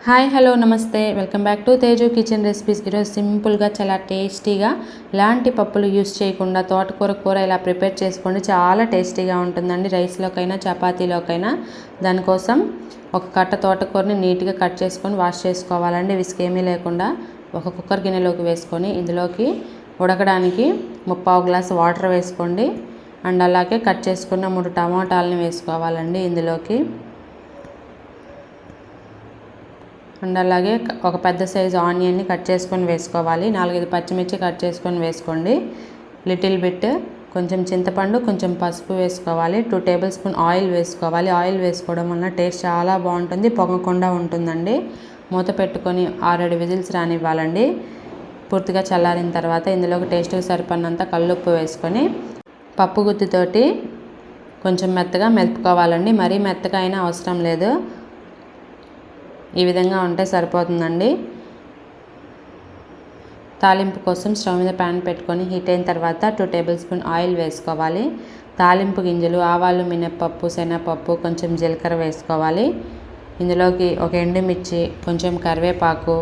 Hi hello నమస్తే welcome back to Teju kitchen recipes. ఈరోజు సింపుల్గా చాలా టేస్టీగా ఎలాంటి పప్పులు యూస్ చేయకుండా తోటకూర కూర ఇలా ప్రిపేర్ చేసుకోండి. చాలా టేస్టీగా ఉంటుందండి. రైస్లోకైనా చపాతీలోకైనా. దానికోసం ఒక కట్ట తోటకూరని నీట్గా కట్ చేసుకొని వాష్ చేసుకోవాలండి. విసుకేమీ లేకుండా ఒక కుక్కర్ గిన్నెలోకి వేసుకొని ఇందులోకి ఉడకడానికి 3/4 గ్లాస్ వాటర్ వేసుకోండి. అండ్ అలాగే కట్ చేసుకున్న 3 టమాటాలని వేసుకోవాలండి ఇందులోకి. అండ్ అలాగే ఒక పెద్ద సైజు ఆనియన్ని కట్ చేసుకొని వేసుకోవాలి. 4-5 పచ్చిమిర్చి కట్ చేసుకొని వేసుకోండి. లిటిల్ బిట్ కొంచెం చింతపండు, కొంచెం పసుపు వేసుకోవాలి. 2 టేబుల్ స్పూన్ ఆయిల్ వేసుకోవాలి. ఆయిల్ వేసుకోవడం వల్ల టేస్ట్ చాలా బాగుంటుంది, పొగకుండా ఉంటుందండి. మూత పెట్టుకొని 6-7 విజిల్స్ రానివ్వాలండి. పూర్తిగా చల్లారిన తర్వాత ఇందులోకి టేస్ట్కి సరిపడినంత కల్లుప్పు వేసుకొని పప్పు గుత్తితోటి కొంచెం మెత్తగా మెదుపుకోవాలండి. మరీ మెత్తగా అయినా అవసరం లేదు, ఈ విధంగా ఉంటే సరిపోతుందండి. తాలింపు కోసం స్టవ్ మీద ప్యాన్ పెట్టుకొని హీట్ అయిన తర్వాత 2 టేబుల్ స్పూన్ ఆయిల్ వేసుకోవాలి. తాలింపు గింజలు, ఆవాలు, మినప్పప్పు, శనగపప్పు, కొంచెం జీలకర్ర వేసుకోవాలి. ఇందులోకి ఒక ఎండుమిర్చి, కొంచెం కరివేపాకు,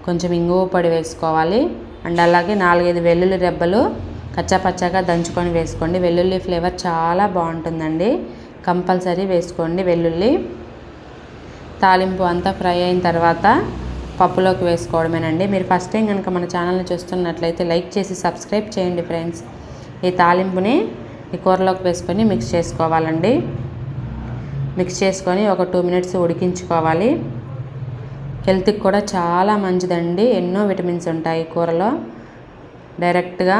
కొంచెం ఇంగువ పొడి వేసుకోవాలి. అండ్ అలాగే 4-5 వెల్లుల్లి రెబ్బలు కచ్చాపచ్చాగా దంచుకొని వేసుకోండి. వెల్లుల్లి ఫ్లేవర్ చాలా బాగుంటుందండి, కంపల్సరీ వేసుకోండి వెల్లుల్లి. తాలింపు అంతా ఫ్రై అయిన తర్వాత పప్పులోకి వేసుకోవడమేనండి. మీరు ఫస్ట్ టైం కనుక మన ఛానల్ని చూస్తున్నట్లయితే లైక్ చేసి సబ్స్క్రైబ్ చేయండి ఫ్రెండ్స్. ఈ తాలింపుని ఈ కూరలోకి వేసుకొని మిక్స్ చేసుకోవాలండి. మిక్స్ చేసుకొని ఒక 2 మినిట్స్ ఉడికించుకోవాలి. హెల్త్కి కూడా చాలా మంచిదండి, ఎన్నో విటమిన్స్ ఉంటాయి కూరలో. డైరెక్ట్గా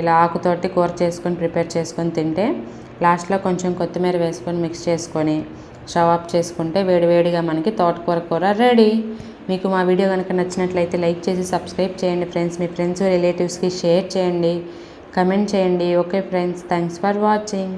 ఇలా ఆకుతోటి కూర చేసుకొని ప్రిపేర్ చేసుకొని తింటే లాస్ట్లో కొంచెం కొత్తిమీర వేసుకొని మిక్స్ చేసుకొని స్టవ్ ఆఫ్ చేసుకుంటే వేడివేడిగా మనకి తోటకూర కూర రెడీ. మీకు మా వీడియో కనుక నచ్చినట్లయితే లైక్ చేసి సబ్స్క్రైబ్ చేయండి ఫ్రెండ్స్. మీ ఫ్రెండ్స్ రిలేటివ్స్కి షేర్ చేయండి, కమెంట్ చేయండి. Okay friends, thanks for watching.